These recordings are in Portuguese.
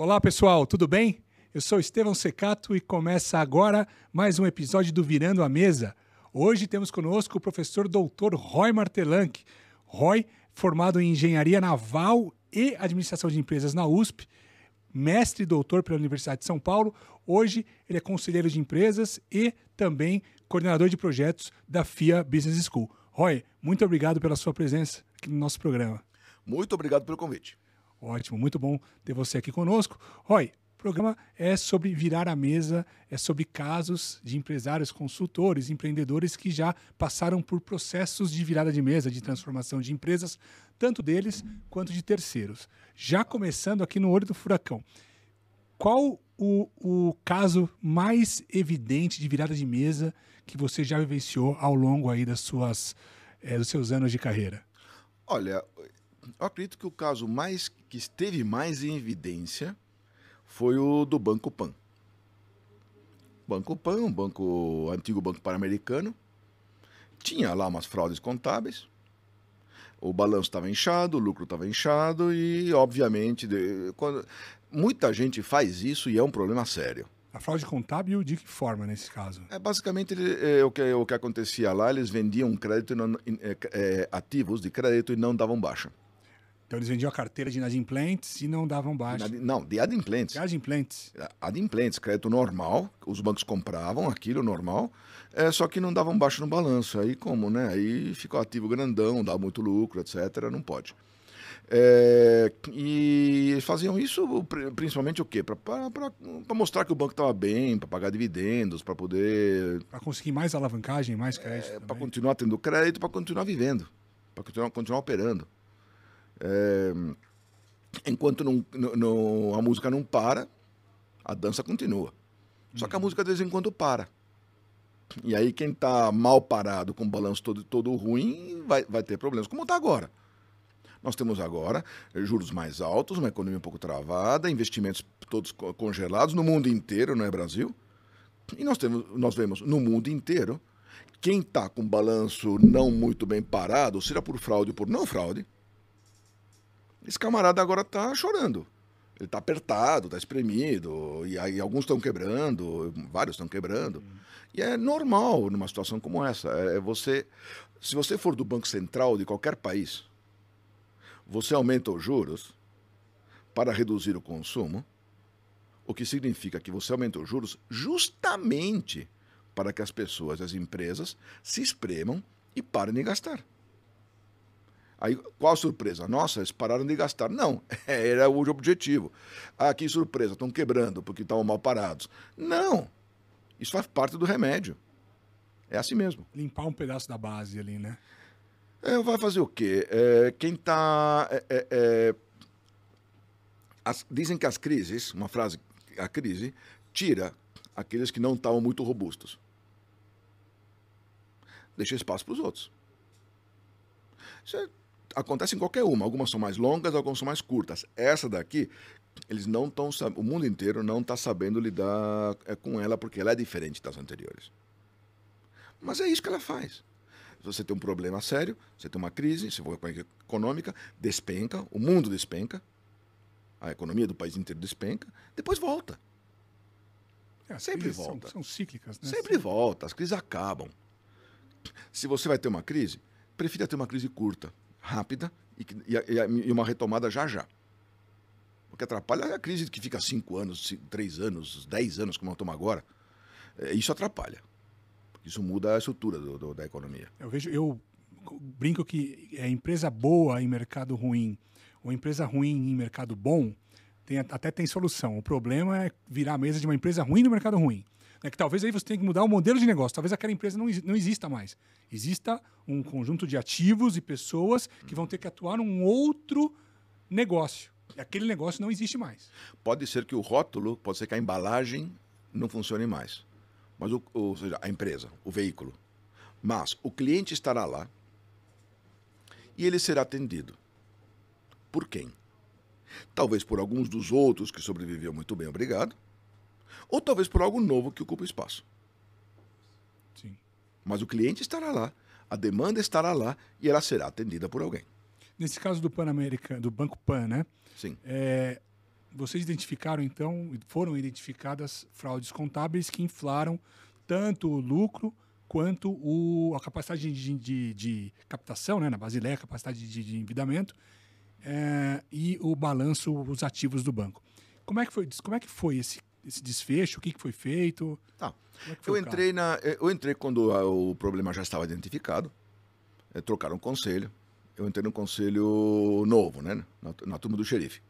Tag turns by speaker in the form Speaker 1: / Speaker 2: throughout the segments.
Speaker 1: Olá, pessoal, tudo bem? Eu sou Estevão Secato e começa agora mais um episódio do Virando a Mesa. Hoje temos conosco o professor Dr. Roy Martelanck. Roy, formado em Engenharia Naval e Administração de Empresas na USP, mestre e doutor pela Universidade de São Paulo. Hoje ele é conselheiro de empresas e também coordenador de projetos da FIA Business School. Roy, muito obrigado pela sua presença aqui no nosso programa.
Speaker 2: Muito obrigado pelo convite.
Speaker 1: Ótimo, muito bom ter você aqui conosco. Roy, o programa é sobre virar a mesa, é sobre casos de empresários, consultores, empreendedores que já passaram por processos de virada de mesa, de transformação de empresas, tanto deles quanto de terceiros. Já começando aqui no olho do furacão, qual o caso mais evidente de virada de mesa que você já vivenciou ao longo aí dos seus anos de carreira?
Speaker 2: Olha, eu acredito que o caso que esteve mais em evidência foi o do Banco Pan. Banco Pan, antigo Banco Pan-Americano, tinha lá umas fraudes contábeis, o balanço estava inchado, o lucro estava inchado e, obviamente, muita gente faz isso e é um problema sério.
Speaker 1: A fraude contábil de que forma nesse caso?
Speaker 2: Basicamente, o que acontecia lá, eles vendiam crédito ativos de crédito e não davam baixa.
Speaker 1: Então eles vendiam a carteira de inadimplentes e não davam baixa.
Speaker 2: Não, de adimplentes.
Speaker 1: De adimplentes.
Speaker 2: Adimplentes, crédito normal, os bancos compravam aquilo normal, só que não davam baixa no balanço. Aí como, né? Aí ficou ativo grandão, dá muito lucro, etc. Não pode. E faziam isso principalmente o quê? Para mostrar que o banco estava bem, para pagar dividendos, para poder...
Speaker 1: Para conseguir mais alavancagem, mais crédito.
Speaker 2: Para continuar tendo crédito, para continuar vivendo, para continuar operando. Enquanto a música não para, a dança continua. Só que a música de vez em quando para. E aí quem está mal parado, com o balanço todo ruim, vai ter problemas, como está agora. Nós temos agora juros mais altos, uma economia um pouco travada, investimentos todos congelados no mundo inteiro, não é Brasil? E nós vemos no mundo inteiro quem está com balanço não muito bem parado, seja por fraude ou por não fraude, esse camarada agora está chorando. Ele está apertado, está espremido, e aí alguns estão quebrando, vários estão quebrando. E é normal numa situação como essa. Se você for do Banco Central de qualquer país, você aumenta os juros para reduzir o consumo, o que significa que você aumenta os juros justamente para que as pessoas, as empresas, se espremam e parem de gastar. Aí, qual a surpresa? Nossa, eles pararam de gastar. Não, era o objetivo. Ah, que surpresa, estão quebrando porque estavam mal parados. Não, isso faz parte do remédio. É assim mesmo.
Speaker 1: Limpar um pedaço da base ali, né?
Speaker 2: Vai fazer o quê? Quem está... dizem que as crises, uma frase, a crise, tira aqueles que não estavam muito robustos. Deixa espaço para os outros. Isso acontece em qualquer uma. Algumas são mais longas, algumas são mais curtas. Essa daqui, eles não estão... O mundo inteiro não está sabendo lidar com ela porque ela é diferente das anteriores. Mas é isso que ela faz. Se você tem um problema sério, você tem uma crise, se for econômica, despenca, o mundo despenca, a economia do país inteiro despenca, depois volta. Sempre volta.
Speaker 1: São cíclicas, né?
Speaker 2: Sempre volta, as crises acabam. Se você vai ter uma crise, prefira ter uma crise curta, rápida e uma retomada já. Porque atrapalha a crise que fica 5 anos, 3 anos, 10 anos, como nós estamos agora. Isso atrapalha. Isso muda a estrutura da economia.
Speaker 1: Eu brinco que empresa boa em mercado ruim ou empresa ruim em mercado bom até tem solução. O problema é virar a mesa de uma empresa ruim no mercado ruim. É que talvez aí você tenha que mudar o modelo de negócio. Talvez aquela empresa não exista mais. Exista um conjunto de ativos e pessoas que vão ter que atuar num outro negócio. E aquele negócio não existe mais.
Speaker 2: Pode ser que o rótulo, pode ser que a embalagem não funcione mais. Mas ou seja, a empresa, o veículo. Mas o cliente estará lá e ele será atendido. Por quem? Talvez por alguns dos outros que sobreviveu muito bem, obrigado. Ou talvez por algo novo que ocupa o espaço.
Speaker 1: Sim.
Speaker 2: Mas o cliente estará lá, a demanda estará lá e ela será atendida por alguém.
Speaker 1: Nesse caso do Banco Pan, né?
Speaker 2: Sim.
Speaker 1: vocês identificaram, então, foram identificadas fraudes contábeis que inflaram tanto o lucro quanto a capacidade de captação, né, na Basileia, a capacidade de endividamento, e o balanço, os ativos do banco. Como é que foi esse desfecho? O que foi feito?
Speaker 2: Tá.
Speaker 1: Como é que foi o caso?
Speaker 2: Eu entrei quando o problema já estava identificado, trocaram um conselho, eu entrei no conselho novo, né, na turma do xerife.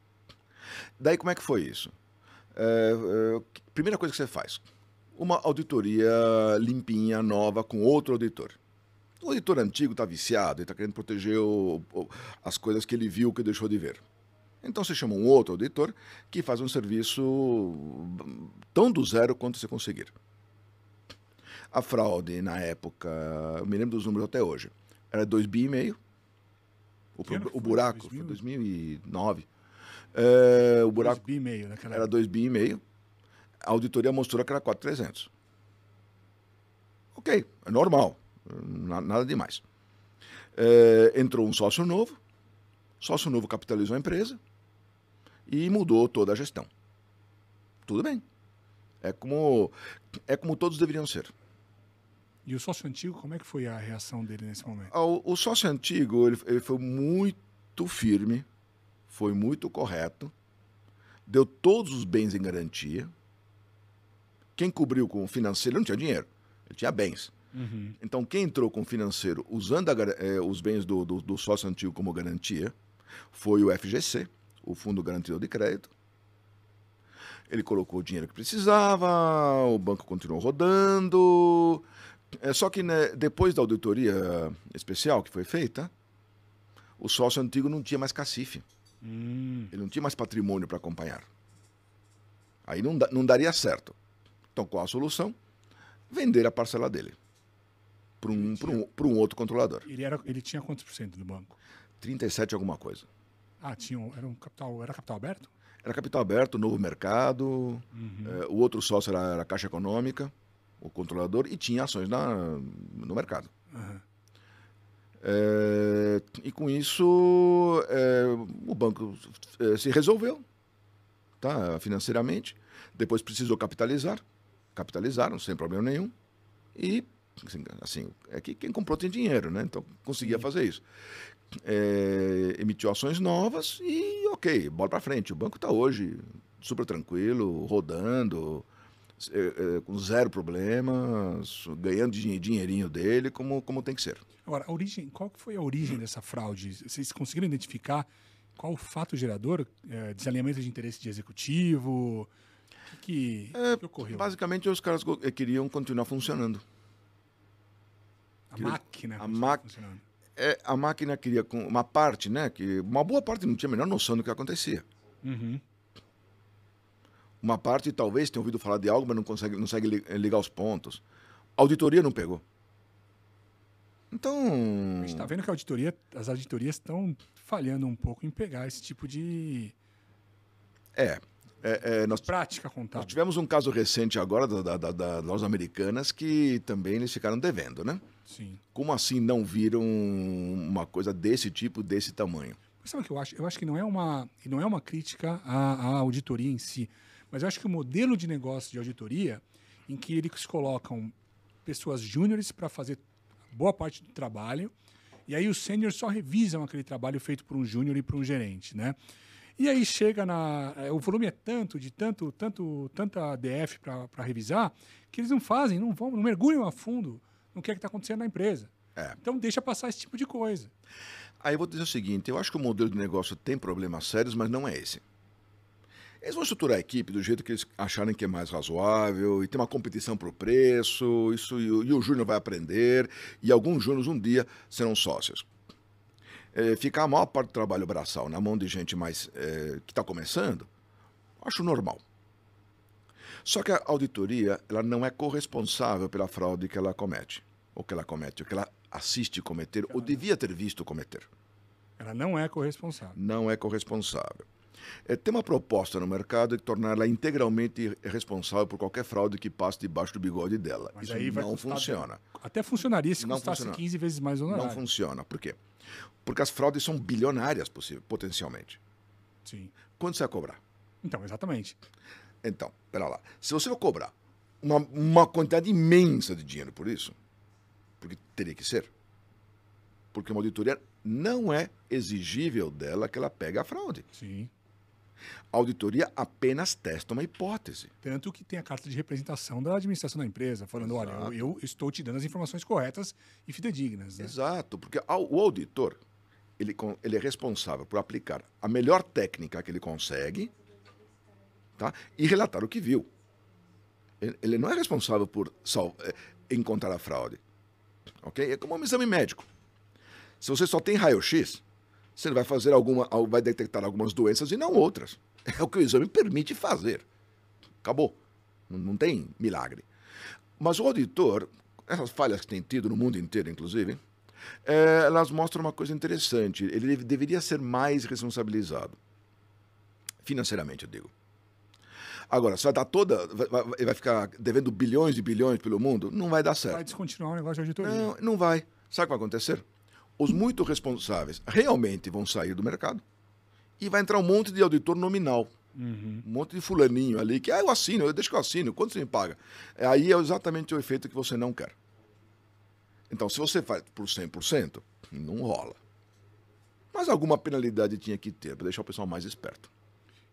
Speaker 2: Daí como é que foi isso? Primeira coisa que você faz, uma auditoria limpinha, nova, com outro auditor. O auditor antigo está viciado, ele está querendo proteger as coisas que ele viu que deixou de ver. Então você chama um outro auditor que faz um serviço tão do zero quanto você conseguir. A fraude, na época, eu me lembro dos números até hoje, era 2,5 bi. O buraco foi 2009. O buraco
Speaker 1: 2,5 bi naquela
Speaker 2: era 2,5 bi. A auditoria mostrou que era 4,300. Ok, é normal, nada demais. Entrou um sócio novo capitalizou a empresa e mudou toda a gestão. Tudo bem. É como todos deveriam ser.
Speaker 1: E o sócio antigo, como é que foi a reação dele nesse momento?
Speaker 2: O sócio antigo, ele foi muito firme, foi muito correto, deu todos os bens em garantia. Quem cobriu com o financeiro não tinha dinheiro, ele tinha bens.
Speaker 1: Uhum.
Speaker 2: Então, quem entrou com o financeiro usando os bens do sócio antigo como garantia foi o FGC, o Fundo Garantidor de Crédito. Ele colocou o dinheiro que precisava, o banco continuou rodando. Só que, né, depois da auditoria especial que foi feita, o sócio antigo não tinha mais cacife. Ele não tinha mais patrimônio para acompanhar. Aí não daria certo. Então, qual a solução? Vender a parcela dele para um outro controlador.
Speaker 1: Ele tinha quantos por cento do banco?
Speaker 2: 37 alguma coisa.
Speaker 1: Ah, era capital aberto?
Speaker 2: Era capital aberto, novo mercado. O outro sócio era a Caixa Econômica, o controlador, e tinha ações no mercado.
Speaker 1: Uhum.
Speaker 2: E com isso, o banco se resolveu, tá, financeiramente. Depois precisou capitalizar. Capitalizaram sem problema nenhum. E, assim, que quem comprou tem dinheiro, né? Então conseguia fazer isso. Emitiu ações novas e, ok, bola para frente. O banco está hoje super tranquilo, rodando, com zero problemas, ganhando dinheirinho dele, como tem que ser.
Speaker 1: Agora, qual que foi a origem dessa fraude? Vocês conseguiram identificar qual o fato gerador? Desalinhamento de interesse de executivo? O que ocorreu?
Speaker 2: Basicamente, os caras queriam continuar funcionando.
Speaker 1: A máquina funcionando.
Speaker 2: A máquina queria, uma parte, né? Uma boa parte não tinha a menor noção do que acontecia.
Speaker 1: Uhum.
Speaker 2: Uma parte talvez tenha ouvido falar de algo, mas não consegue ligar os pontos. A auditoria não pegou. Então...
Speaker 1: A gente está vendo que as auditorias estão falhando um pouco em pegar esse tipo de prática contábil.
Speaker 2: Nós tivemos um caso recente agora das lojas americanas que também eles ficaram devendo, né?
Speaker 1: Sim.
Speaker 2: Como assim não viram uma coisa desse tipo, desse tamanho?
Speaker 1: Mas sabe o que eu acho? Eu acho que não é uma crítica à auditoria em si, mas eu acho que o modelo de negócio de auditoria, em que eles colocam pessoas júniores para fazer boa parte do trabalho, e aí os sêniores só revisam aquele trabalho feito por um júnior e por um gerente, né? E aí chega o volume é tanta DF para revisar, que eles não fazem, não mergulham a fundo no que é que está acontecendo na empresa. Então deixa passar esse tipo de coisa.
Speaker 2: Aí eu vou dizer o seguinte, eu acho que o modelo de negócio tem problemas sérios, mas não é esse. Eles vão estruturar a equipe do jeito que eles acharem que é mais razoável, e tem uma competição por preço, e o júnior vai aprender, e alguns júniores um dia serão sócios. Ficar a maior parte do trabalho braçal na mão de gente mais que está começando, acho normal. Só que a auditoria ela não é corresponsável pela fraude que ela comete, ou que ela assiste cometer, ou devia ter visto cometer.
Speaker 1: Ela não é corresponsável.
Speaker 2: Não é corresponsável. Tem uma proposta no mercado de torná-la integralmente responsável por qualquer fraude que passe debaixo do bigode dela.
Speaker 1: Mas
Speaker 2: isso
Speaker 1: aí
Speaker 2: não funciona.
Speaker 1: Até funcionaria se
Speaker 2: Não
Speaker 1: custasse
Speaker 2: funciona.
Speaker 1: 15 vezes mais honorário.
Speaker 2: Não funciona. Por quê? Porque as fraudes são bilionárias potencialmente.
Speaker 1: Sim.
Speaker 2: Quanto você vai cobrar?
Speaker 1: Então, exatamente.
Speaker 2: Então, pera lá. Se você for cobrar uma quantidade imensa de dinheiro por isso, porque teria que ser, porque uma auditoria não é exigível dela que ela pegue a fraude.
Speaker 1: Sim.
Speaker 2: A auditoria apenas testa uma hipótese.
Speaker 1: Tanto que tem a carta de representação da administração da empresa, falando, olha, eu estou te dando as informações corretas e fidedignas. Né?
Speaker 2: Exato, porque o auditor, ele é responsável por aplicar a melhor técnica que ele consegue, tá? E relatar o que viu. Ele não é responsável por encontrar a fraude. Okay? É como um exame médico. Se você só tem raio-x, você vai detectar algumas doenças e não outras. É o que o exame permite fazer. Acabou. Não tem milagre. Mas o auditor, essas falhas que tem tido no mundo inteiro, inclusive, elas mostram uma coisa interessante. Ele deveria ser mais responsabilizado. Financeiramente, eu digo. Agora, se vai dar vai ficar devendo bilhões e bilhões pelo mundo, não vai dar certo.
Speaker 1: Vai descontinuar o negócio de auditoria.
Speaker 2: Não vai. Sabe o que vai acontecer? Os muito responsáveis realmente vão sair do mercado e vai entrar um monte de auditor nominal. Um monte de fulaninho ali que, eu assino, deixa que eu assino, quanto você me paga? Aí é exatamente o efeito que você não quer. Então, se você faz por 100%, não rola. Mas alguma penalidade tinha que ter para deixar o pessoal mais esperto.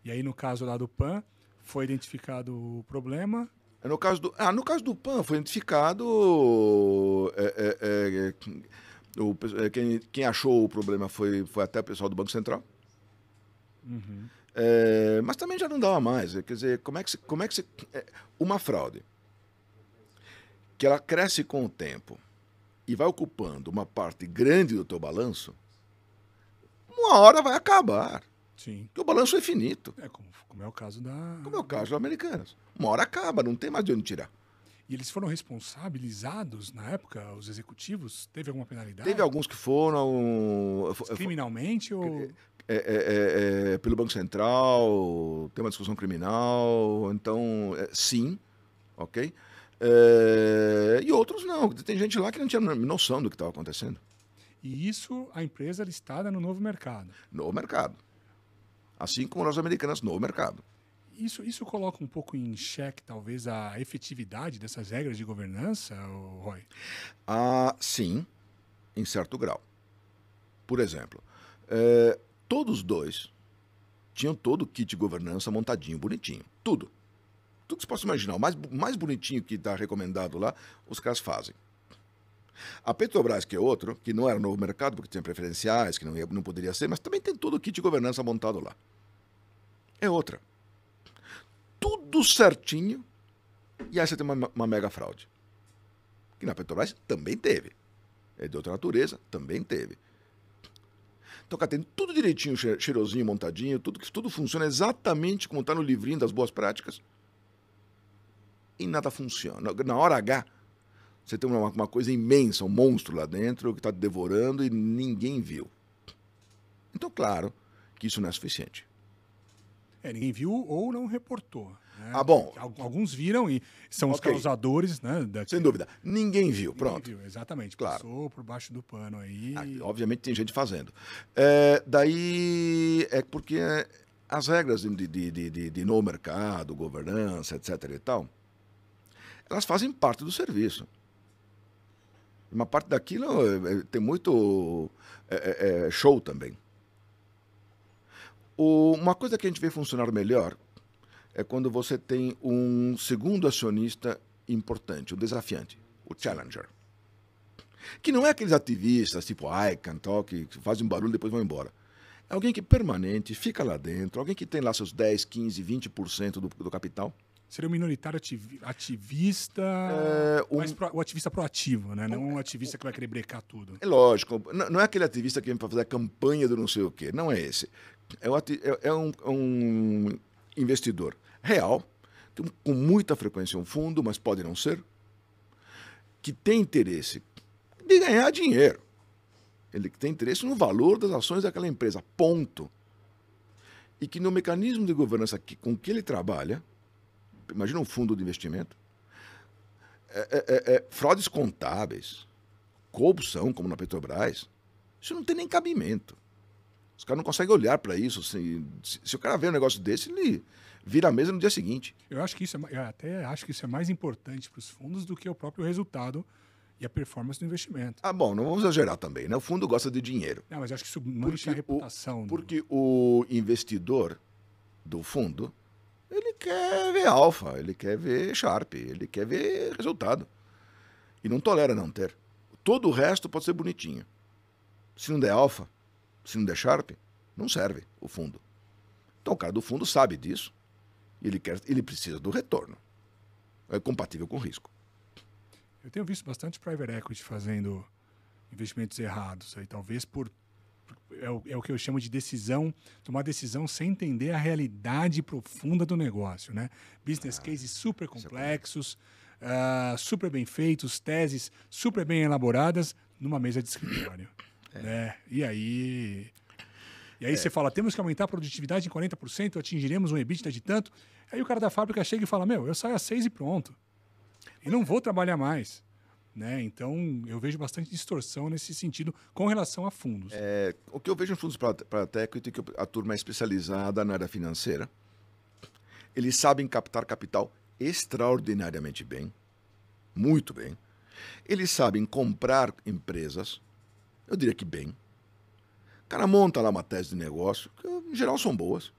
Speaker 1: E aí, no caso lá do PAN, foi identificado o problema.
Speaker 2: No caso do PAN, foi identificado. Quem achou o problema foi até o pessoal do Banco Central. Mas também já não dava mais. Quer dizer, como é que se. Uma fraude que ela cresce com o tempo e vai ocupando uma parte grande do teu balanço, uma hora vai acabar.
Speaker 1: Sim.
Speaker 2: Porque o balanço é finito.
Speaker 1: Como é o caso da...
Speaker 2: Como é o caso das Americanas. Uma hora acaba, não tem mais de onde tirar.
Speaker 1: E eles foram responsabilizados na época, os executivos? Teve alguma penalidade?
Speaker 2: Teve alguns que foram...
Speaker 1: Criminalmente ou...
Speaker 2: pelo Banco Central, tem uma discussão criminal, então, sim, ok? E outros não, tem gente lá que não tinha noção do que estava acontecendo.
Speaker 1: E isso, a empresa listada no novo mercado.
Speaker 2: No mercado. Assim como as Americanas no mercado.
Speaker 1: Isso coloca um pouco em xeque, talvez, a efetividade dessas regras de governança, Roy?
Speaker 2: Sim, em certo grau. Por exemplo, todos dois tinham todo o kit de governança montadinho, bonitinho. Tudo. Tudo que você possa imaginar. O mais bonitinho que está recomendado lá, os caras fazem. A Petrobras, que é outro, que não era novo mercado, porque tinha preferenciais, que não poderia ser, mas também tem todo o kit de governança montado lá. É outra. Tudo certinho, e aí você tem uma mega fraude. Que na Petrobras também teve. É de outra natureza, também teve. Então, cara, tem tudo direitinho, cheirosinho, montadinho, tudo funciona exatamente como está no livrinho das boas práticas. E nada funciona. Na hora H, você tem uma coisa imensa, um monstro lá dentro que está devorando e ninguém viu. Então, claro que isso não é suficiente.
Speaker 1: Ninguém viu ou não reportou. Né?
Speaker 2: Bom.
Speaker 1: Alguns viram e são os causadores, né?
Speaker 2: Sem dúvida. Ninguém viu, pronto.
Speaker 1: Ninguém viu, exatamente.
Speaker 2: Claro.
Speaker 1: Passou por baixo do pano aí.
Speaker 2: Obviamente tem gente fazendo. Daí é porque as regras de no mercado, governança, etc. e tal, elas fazem parte do serviço. Uma parte daquilo tem muito show também. Uma coisa que a gente vê funcionar melhor é quando você tem um segundo acionista importante, o desafiante, o challenger. Que não é aqueles ativistas tipo ICANN, que fazem barulho e depois vão embora. É alguém que permanente, fica lá dentro, alguém que tem lá seus 10, 15, 20% do capital.
Speaker 1: Seria um minoritário ativista, mas o ativista proativo, né? Não um ativista que vai querer brecar tudo.
Speaker 2: É lógico, não é aquele ativista que vem para fazer a campanha do não sei o quê, não é esse. É um investidor real, com muita frequência um fundo, mas pode não ser, que tem interesse de ganhar dinheiro. Ele tem interesse no valor das ações daquela empresa, ponto. E que no mecanismo de governança com que ele trabalha, imagina um fundo de investimento, fraudes contábeis, corrupção, como na Petrobras, isso não tem nem cabimento. Os caras não conseguem olhar para isso. Se o cara vê um negócio desse, ele vira a mesa no dia seguinte.
Speaker 1: Eu acho que eu até acho que isso é mais importante para os fundos do que o próprio resultado e a performance do investimento.
Speaker 2: Ah, bom, não vamos exagerar também, né? O fundo gosta de dinheiro.
Speaker 1: Não, mas eu acho que isso mancha a reputação.
Speaker 2: Porque o investidor do fundo, ele quer ver alfa, ele quer ver Sharpe, ele quer ver resultado. E não tolera não ter. Todo o resto pode ser bonitinho. Se não der alfa, se não der Sharpe, não serve o fundo. Então o cara do fundo sabe disso e ele precisa do retorno. É compatível com o risco.
Speaker 1: Eu tenho visto bastante private equity fazendo investimentos errados. Aí, talvez é o que eu chamo de tomar decisão sem entender a realidade profunda do negócio, né? Business cases super complexos, super bem feitos, teses super bem elaboradas numa mesa de escritório. Né? E aí você fala, temos que aumentar a produtividade em 40%, atingiremos um EBITDA de tanto. Aí o cara da fábrica chega e fala, eu saio às 6 e pronto. E não vou trabalhar mais. Né? Então, eu vejo bastante distorção nesse sentido com relação a fundos.
Speaker 2: O que eu vejo em fundos para equity é que a turma é especializada na área financeira. Eles sabem captar capital extraordinariamente bem, muito bem. Eles sabem comprar empresas, eu diria que bem. O cara monta lá uma tese de negócio, que em geral são boas.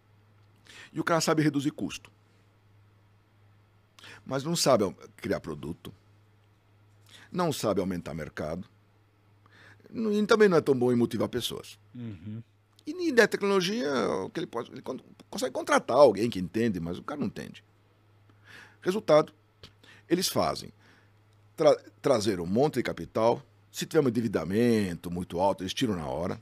Speaker 2: E o cara sabe reduzir custo. Mas não sabe criar produto. Não sabe aumentar mercado. E também não é tão bom em motivar pessoas.
Speaker 1: Uhum.
Speaker 2: E da tecnologia, ele consegue contratar alguém que entende, mas o cara não entende. Resultado, eles fazem trazer um monte de capital. Se tiver um endividamento muito alto, eles tiram na hora.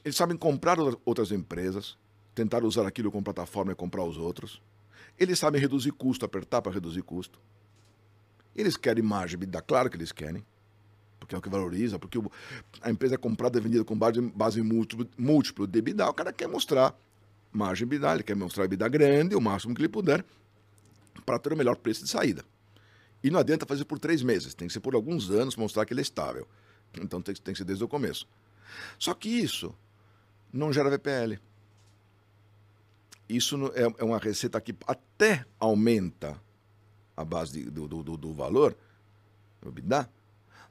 Speaker 2: Eles sabem comprar outras empresas, tentar usar aquilo como plataforma e comprar os outros. Eles sabem reduzir custo, apertar para reduzir custo. Eles querem margem EBITDA, claro que eles querem, porque é o que valoriza, porque a empresa é comprada e vendida com base múltiplo de EBITDA, o cara quer mostrar margem EBITDA, ele quer mostrar EBITDA grande, o máximo que ele puder, para ter o melhor preço de saída. E não adianta fazer por 3 meses, tem que ser por alguns anos, mostrar que ele é estável. Então tem que ser desde o começo. Só que isso não gera VPL. Isso é uma receita que até aumenta a base do valor, o EBITDA,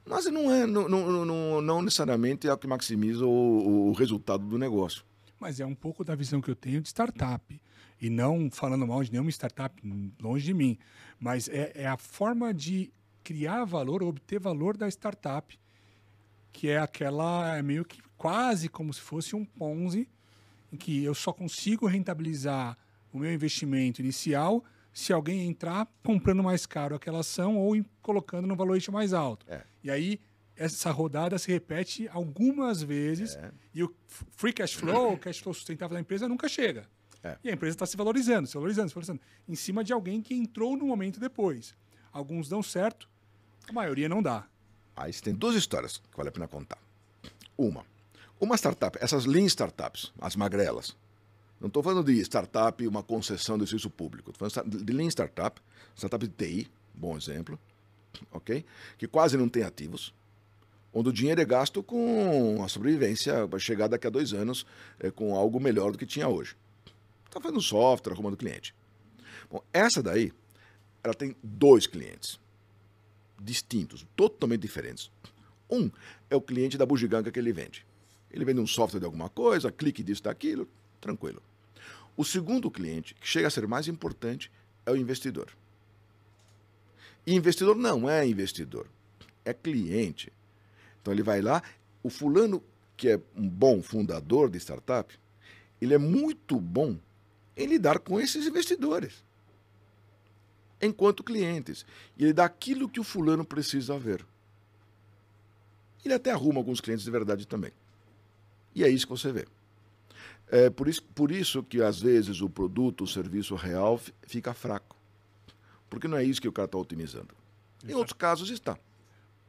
Speaker 2: mas não necessariamente é o que maximiza o resultado do negócio.
Speaker 1: Mas é um pouco da visão que eu tenho de startup. E não falando mal de nenhuma startup, longe de mim. Mas é a forma de criar valor, obter valor da startup, que é aquela, meio que quase como se fosse um Ponzi, em que eu só consigo rentabilizar o meu investimento inicial se alguém entrar comprando mais caro aquela ação ou colocando no valuation mais alto. E aí, essa rodada se repete algumas vezes e o free cash flow, o cash flow sustentável da empresa nunca chega. E a empresa está se valorizando, em cima de alguém que entrou no momento depois. Alguns dão certo, a maioria não dá.
Speaker 2: Aí você tem 2 histórias que vale a pena contar. Uma startup, essas lean startups, as magrelas. Não estou falando de startup, uma concessão de serviço público. Estou falando de lean startup de TI, bom exemplo, ok? Que quase não tem ativos, onde o dinheiro é gasto com a sobrevivência para chegar daqui a 2 anos com algo melhor do que tinha hoje. Está fazendo software, arrumando cliente. Bom, essa daí, ela tem 2 clientes distintos, totalmente diferentes. Um é o cliente da bugiganga que ele vende. Ele vende um software de alguma coisa, clique disso, daquilo, tranquilo. O segundo cliente, que chega a ser mais importante, é o investidor. E investidor não é investidor, é cliente. Então ele vai lá, o fulano, que é um bom fundador de startup, ele é muito bom em lidar com esses investidores, enquanto clientes. E ele dá aquilo que o fulano precisa ver. Ele até arruma alguns clientes de verdade também. E é isso que você vê. Por isso que, às vezes, o produto, o serviço real fica fraco. Porque não é isso que o cara está otimizando. Em outros casos está.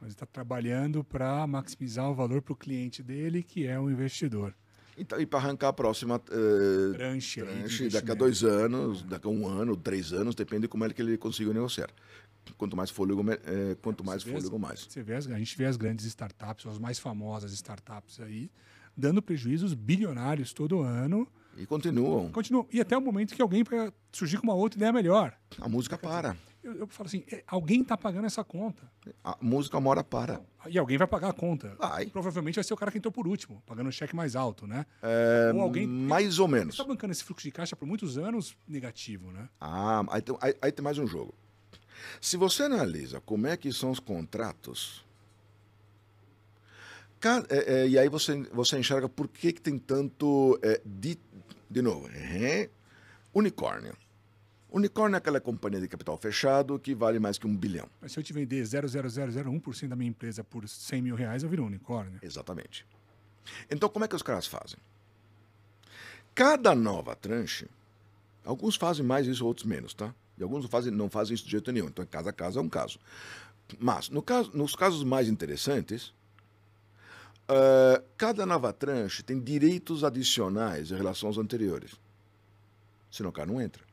Speaker 1: Mas está trabalhando para maximizar o valor para o cliente dele, que é o investidor.
Speaker 2: E para arrancar a próxima
Speaker 1: tranche
Speaker 2: daqui a 2 anos, daqui a 1 ano, 3 anos, depende de como é que ele conseguiu negociar. Quanto mais fôlego, mais.
Speaker 1: A gente vê as grandes startups, as mais famosas startups aí, dando prejuízos bilionários todo ano.
Speaker 2: E continuam.
Speaker 1: Continua. E até o momento que alguém vai surgir com uma outra ideia melhor.
Speaker 2: A música para.
Speaker 1: Eu falo assim, alguém está pagando essa conta.
Speaker 2: A música uma hora para.
Speaker 1: E alguém vai pagar a conta.
Speaker 2: Vai.
Speaker 1: Provavelmente vai ser o cara que entrou por último, pagando um cheque mais alto, né? Ou alguém...
Speaker 2: Mais ou menos.
Speaker 1: Está bancando esse fluxo de caixa por muitos anos negativo, né?
Speaker 2: Aí tem mais um jogo. Se você analisa como é que são os contratos, e aí você enxerga por que tem tanto... de novo, unicórnio. Unicórnio é aquela companhia de capital fechado que vale mais que 1 bilhão.
Speaker 1: Mas se eu te vender 0,0001% da minha empresa por R$100 mil, eu viro um unicórnio.
Speaker 2: Exatamente. Então, como é que os caras fazem? Cada nova tranche, alguns fazem mais isso, outros menos, tá? E alguns não fazem isso de jeito nenhum. Então, caso a caso é um caso. Mas, nos casos mais interessantes, cada nova tranche tem direitos adicionais em relação aos anteriores. Senão o cara não entra.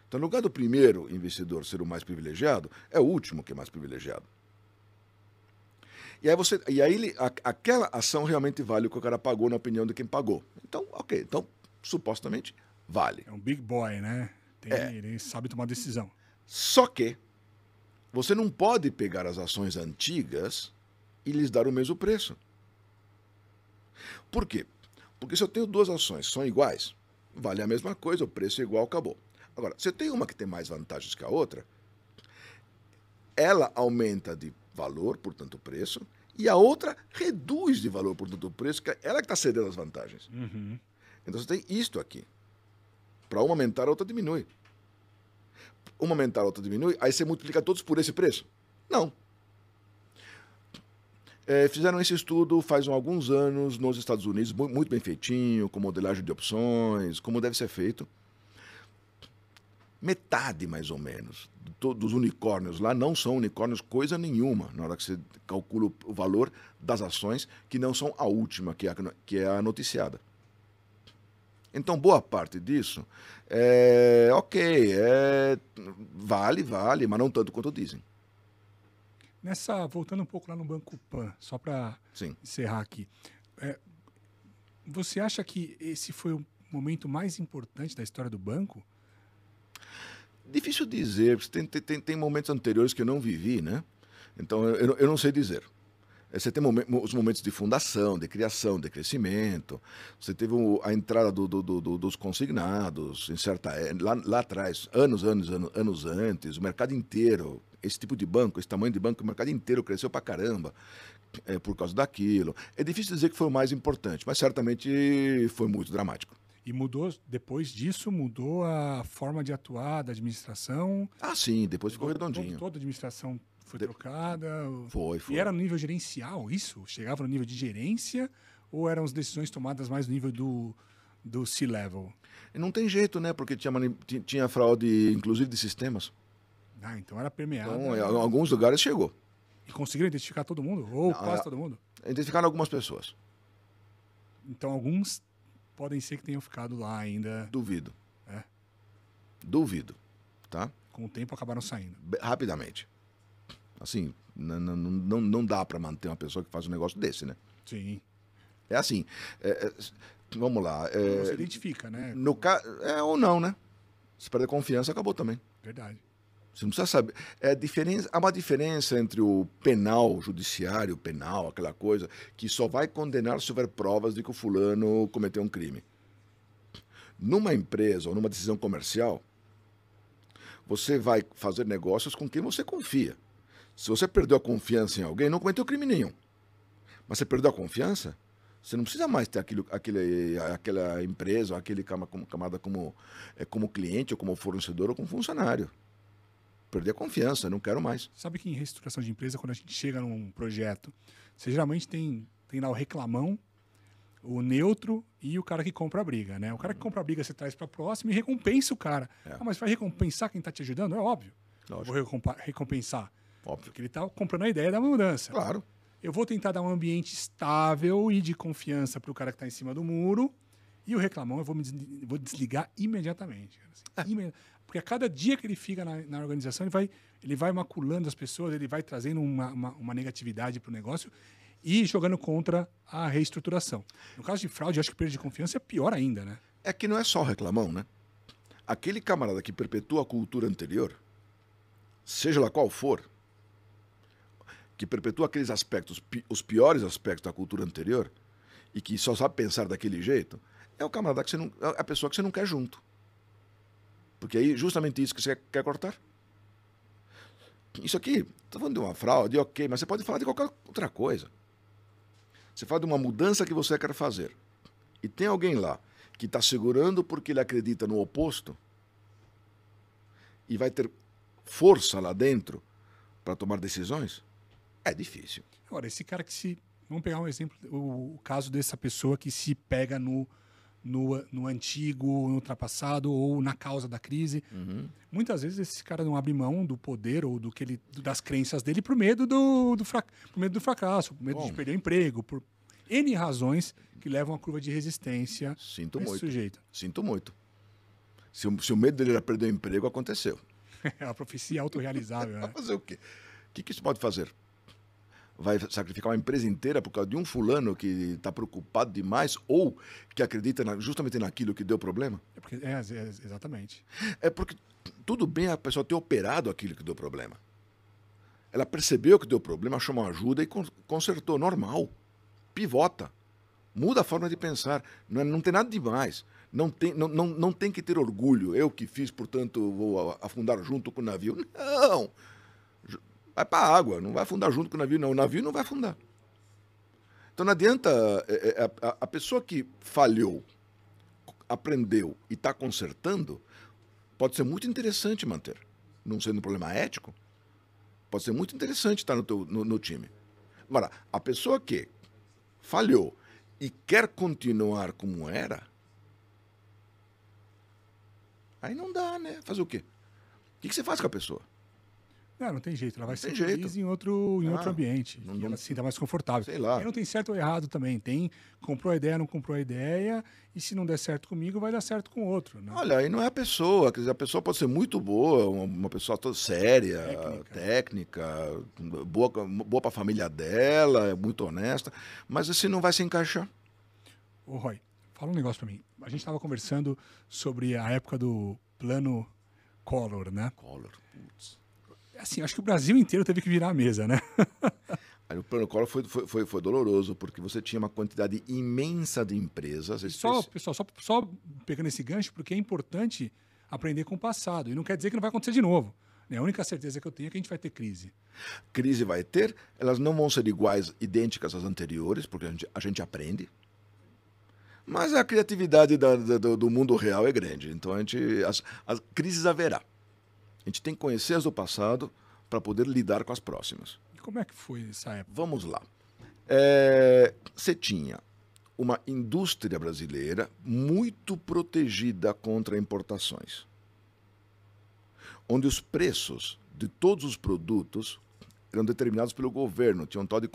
Speaker 2: Então, no lugar do primeiro investidor ser o mais privilegiado, é o último que é mais privilegiado. E aí aquela ação realmente vale o que o cara pagou na opinião de quem pagou. Então, ok. Então, supostamente, vale.
Speaker 1: É um big boy, né? Ele sabe tomar decisão.
Speaker 2: Só que você não pode pegar as ações antigas e lhes dar o mesmo preço. Por quê? Porque se eu tenho duas ações, são iguais, vale a mesma coisa, o preço é igual, acabou. Agora, se eu tenho uma que tem mais vantagens que a outra, ela aumenta de valor, portanto o preço, e a outra reduz de valor, portanto o preço, que é ela que está cedendo as vantagens.
Speaker 1: Uhum.
Speaker 2: Então você tem isto aqui. Para uma aumentar, a outra diminui. Uma aumentar, a outra diminui, aí você multiplica todos por esse preço? Não. Fizeram esse estudo faz alguns anos nos Estados Unidos, muito bem feitinho, com modelagem de opções, como deve ser feito. Metade, mais ou menos, dos unicórnios lá não são unicórnios coisa nenhuma, na hora que você calcula o valor das ações, que não são a última, que é a noticiada. Então, boa parte disso vale, mas não tanto quanto dizem.
Speaker 1: Voltando um pouco lá no Banco Pan, só para encerrar aqui. Você acha que esse foi o momento mais importante da história do banco?
Speaker 2: Difícil dizer, tem momentos anteriores que eu não vivi, né? Então, eu não sei dizer. Você tem os momentos de fundação, de criação, de crescimento. Você teve a entrada dos consignados, lá atrás, anos antes, o mercado inteiro, esse tipo de banco, esse tamanho de banco, o mercado inteiro cresceu pra caramba por causa daquilo. É difícil dizer que foi o mais importante, mas certamente foi muito dramático.
Speaker 1: E depois disso, mudou a forma de atuar da administração?
Speaker 2: Sim, depois ficou redondinho.
Speaker 1: Toda a administração foi trocada?
Speaker 2: Foi.
Speaker 1: E era no nível gerencial isso? Chegava no nível de gerência? Ou eram as decisões tomadas mais no nível do C-level?
Speaker 2: Não tem jeito, né? Porque tinha fraude, inclusive, de sistemas.
Speaker 1: Então era permeado.
Speaker 2: Então, em alguns lugares chegou.
Speaker 1: E conseguiram identificar todo mundo? Ou quase todo mundo?
Speaker 2: Identificaram algumas pessoas.
Speaker 1: Então alguns podem ser que tenham ficado lá ainda.
Speaker 2: Duvido. Duvido, tá?
Speaker 1: Com o tempo acabaram saindo.
Speaker 2: Rapidamente. Assim, não dá para manter uma pessoa que faz um negócio desse, né?
Speaker 1: Sim.
Speaker 2: É assim, vamos lá.
Speaker 1: Você identifica, né?
Speaker 2: Ou não, né? Se perder confiança, acabou também.
Speaker 1: Verdade.
Speaker 2: Você não precisa saber. Há uma diferença entre o penal, judiciário, penal, aquela coisa, que só vai condenar se houver provas de que o fulano cometeu um crime. Numa empresa ou numa decisão comercial, você vai fazer negócios com quem você confia. Se você perdeu a confiança em alguém, não cometeu crime nenhum. Mas você perdeu a confiança, você não precisa mais ter aquela empresa ou aquele camada como cliente, ou como fornecedor, ou como funcionário. Perdi a confiança, não quero mais.
Speaker 1: Sabe que em reestruturação de empresa, quando a gente chega num projeto, você geralmente tem lá o reclamão, o neutro e o cara que compra a briga, né? O cara que compra a briga você traz para próximo e recompensa o cara. Mas vai recompensar quem está te ajudando? É óbvio.
Speaker 2: Lógico.
Speaker 1: Eu vou recompensar.
Speaker 2: Óbvio.
Speaker 1: Porque ele está comprando a ideia da mudança.
Speaker 2: Claro.
Speaker 1: Eu vou tentar dar um ambiente estável e de confiança para o cara que está em cima do muro. E o reclamão eu vou desligar imediatamente. Assim, porque a cada dia que ele fica na organização, ele vai maculando as pessoas, ele vai trazendo uma negatividade para o negócio. e jogando contra a reestruturação. No caso de fraude, eu acho que perda de confiança é pior ainda, né?
Speaker 2: É que não é só o reclamão, né? Aquele camarada que perpetua a cultura anterior, seja lá qual for, que perpetua aqueles aspectos, os piores aspectos da cultura anterior, e que só sabe pensar daquele jeito, é o camarada que você não, é a pessoa que você não quer junto. Porque aí justamente isso que você quer cortar. Isso aqui, estou falando de uma fraude, ok, mas você pode falar de qualquer outra coisa. Você fala de uma mudança que você quer fazer. E tem alguém lá que está segurando porque ele acredita no oposto e vai ter força lá dentro para tomar decisões, é difícil.
Speaker 1: Agora, esse cara que se... Vamos pegar um exemplo, o caso dessa pessoa que se pega no antigo, no ultrapassado ou na causa da crise. Muitas vezes esse cara não abre mão do poder ou das crenças dele por medo do fracasso, por medo de perder o emprego, por N razões que levam à curva de resistência
Speaker 2: Sinto
Speaker 1: esse
Speaker 2: muito.
Speaker 1: sujeito.
Speaker 2: Sinto muito. Se o medo dele era perder o emprego, aconteceu.
Speaker 1: É uma profecia autorrealizável, né?
Speaker 2: Vai fazer o quê? O que isso pode fazer? Vai sacrificar uma empresa inteira por causa de um fulano que está preocupado demais ou que acredita justamente naquilo que deu problema?
Speaker 1: Exatamente.
Speaker 2: É porque tudo bem a pessoa ter operado aquilo que deu problema. Ela percebeu que deu problema, achou uma ajuda e consertou. Normal. Pivota. Muda a forma de pensar. Não tem nada demais. Não tem que ter orgulho. Eu que fiz, portanto, vou afundar junto com o navio. Não! Vai para a água, não vai afundar junto com o navio, não. O navio não vai afundar. Então não adianta. A pessoa que falhou, aprendeu e está consertando, pode ser muito interessante manter. Não sendo um problema ético, pode ser muito interessante estar no time. Agora, a pessoa que falhou e quer continuar como era, aí não dá, né? Fazer o quê? O que você faz com a pessoa?
Speaker 1: Não tem jeito. Ela vai ser
Speaker 2: jeito.
Speaker 1: feliz em outro ambiente.
Speaker 2: Não,
Speaker 1: ela se sinta mais confortável.
Speaker 2: Sei lá.
Speaker 1: Aí não tem certo ou errado também. Comprou a ideia, não comprou a ideia. E se não der certo comigo, vai dar certo com o outro. Né?
Speaker 2: Olha, aí não é a pessoa. Quer dizer, a pessoa pode ser muito boa, uma pessoa toda séria, técnica boa para a família dela, é muito honesta. Mas assim não vai se encaixar.
Speaker 1: Ô, Roy, fala um negócio para mim. A gente estava conversando sobre a época do plano Collor, né?
Speaker 2: Collor, putz.
Speaker 1: Assim, acho que o Brasil inteiro teve que virar a mesa, né?
Speaker 2: Aí o plano Collor foi doloroso, porque você tinha uma quantidade imensa de empresas.
Speaker 1: Pessoal, só pegando esse gancho, porque é importante aprender com o passado. E não quer dizer que não vai acontecer de novo. A única certeza que eu tenho é que a gente vai ter crise.
Speaker 2: Crise vai ter, elas não vão ser iguais, idênticas às anteriores, porque a gente aprende. Mas a criatividade do mundo real é grande. Então as crises haverá. A gente tem que conhecer as do passado para poder lidar com as próximas.
Speaker 1: E como é que foi essa época?
Speaker 2: Vamos lá. Você tinha uma indústria brasileira muito protegida contra importações, onde os preços de todos os produtos eram determinados pelo governo. Tinha um tal de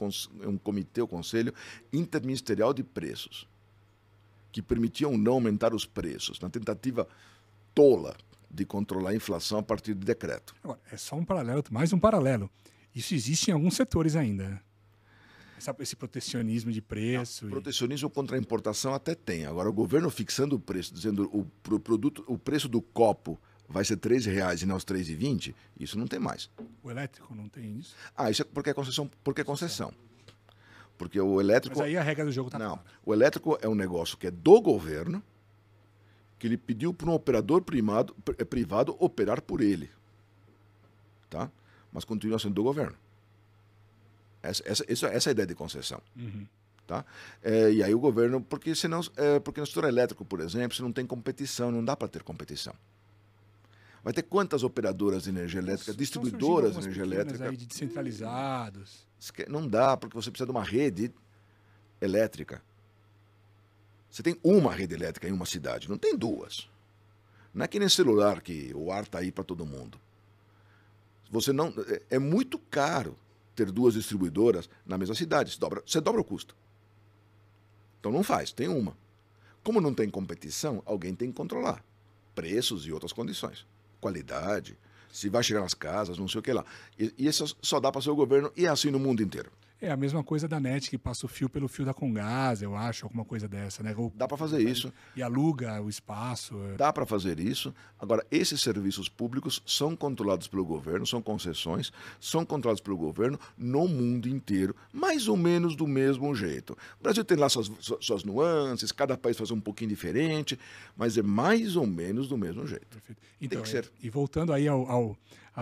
Speaker 2: um comitê, o Conselho Interministerial de Preços, que permitiam não aumentar os preços, na tentativa tola de controlar a inflação a partir de decreto.
Speaker 1: Agora, é só um paralelo, mais um paralelo. Isso existe em alguns setores ainda, né? Esse protecionismo de preço.
Speaker 2: Protecionismo contra a importação até tem. Agora, o governo fixando o preço, dizendo o preço do copo vai ser R$3 e não os 3,20, isso não tem mais.
Speaker 1: O elétrico não tem isso?
Speaker 2: Isso é porque é concessão. Porque é concessão. Porque o elétrico...
Speaker 1: Mas aí a regra do jogo está clara.
Speaker 2: O elétrico é um negócio que é do governo, que ele pediu para um operador privado operar por ele. Tá? Mas continua sendo do governo. Essa é a ideia de concessão.
Speaker 1: Uhum.
Speaker 2: Tá? E aí o governo... Porque no setor elétrico, por exemplo, você não tem competição, não dá para ter competição. Vai ter quantas operadoras de energia elétrica, distribuidoras de energia elétrica?
Speaker 1: Aí de descentralizados.
Speaker 2: Não dá, porque você precisa de uma rede elétrica. Você tem uma rede elétrica em uma cidade, não tem duas. Não é que nem celular que o ar está aí para todo mundo. É muito caro ter duas distribuidoras na mesma cidade. Você dobra o custo. Então não faz, tem uma. Como não tem competição, alguém tem que controlar preços e outras condições. Qualidade, se vai chegar nas casas, não sei o que lá. E isso só dá para ser o governo e é assim no mundo inteiro.
Speaker 1: É a mesma coisa da NET, que passa o fio pelo fio da Comgás, eu acho, alguma coisa dessa, né?
Speaker 2: Dá para fazer isso.
Speaker 1: E aluga o espaço.
Speaker 2: Dá para fazer isso. Agora, esses serviços públicos são controlados pelo governo, são concessões, são controlados pelo governo no mundo inteiro, mais ou menos do mesmo jeito. O Brasil tem lá suas nuances, cada país faz um pouquinho diferente, mas é mais ou menos do mesmo jeito.
Speaker 1: Perfeito. Então,
Speaker 2: Tem que ser.
Speaker 1: E voltando aí a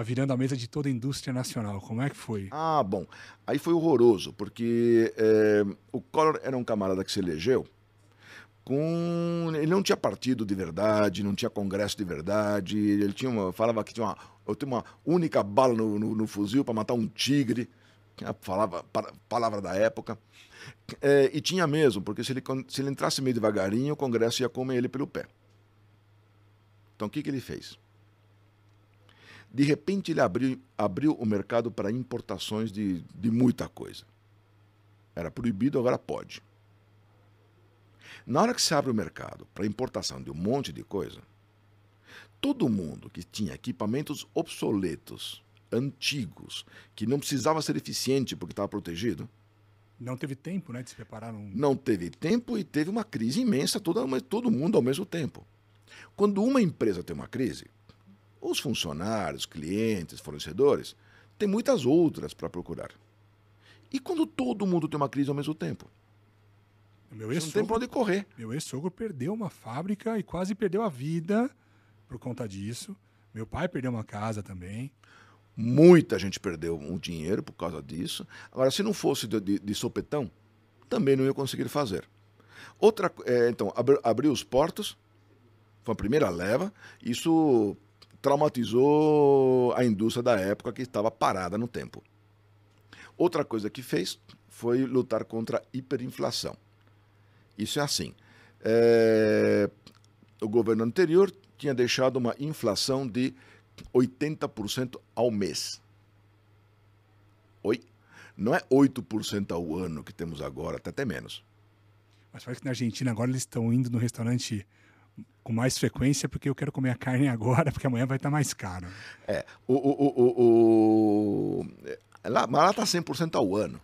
Speaker 1: virando a mesa de toda a indústria nacional, como é que foi?
Speaker 2: Ah, bom. Aí foi horroroso, porque o Collor era um camarada que se elegeu ele não tinha partido de verdade, não tinha congresso de verdade, ele falava que eu tenho uma única bala no fuzil para matar um tigre, que é a palavra da época. E tinha mesmo, porque se ele entrasse meio devagarinho, o congresso ia comer ele pelo pé. Então o que ele fez? De repente ele abriu o mercado para importações de muita coisa. Era proibido, agora pode. Na hora que se abre o mercado para importação de um monte de coisa, todo mundo que tinha equipamentos obsoletos, antigos, que não precisava ser eficiente porque estava protegido,
Speaker 1: não teve tempo, né, de se preparar.
Speaker 2: Não teve tempo e teve uma crise imensa, todo mundo ao mesmo tempo. Quando uma empresa tem uma crise, os funcionários, clientes, fornecedores, têm muitas outras para procurar. E quando todo mundo tem uma crise ao mesmo tempo? Não tem para onde correr.
Speaker 1: Meu ex-sogro perdeu uma fábrica e quase perdeu a vida por conta disso. Meu pai perdeu uma casa também.
Speaker 2: Muita gente perdeu um dinheiro por causa disso. Agora, se não fosse de sopetão, também não ia conseguir fazer. Então, abriu os portos, foi a primeira leva. Isso traumatizou a indústria da época que estava parada no tempo. Outra coisa que fez foi lutar contra a hiperinflação. Isso é assim. O governo anterior tinha deixado uma inflação de 80% ao mês. Oi? Não é 8% ao ano que temos agora, até menos.
Speaker 1: Mas parece que na Argentina agora eles estão indo no restaurante com mais frequência porque eu quero comer a carne agora, porque amanhã vai estar mais caro.
Speaker 2: Mas lá está 100% ao ano.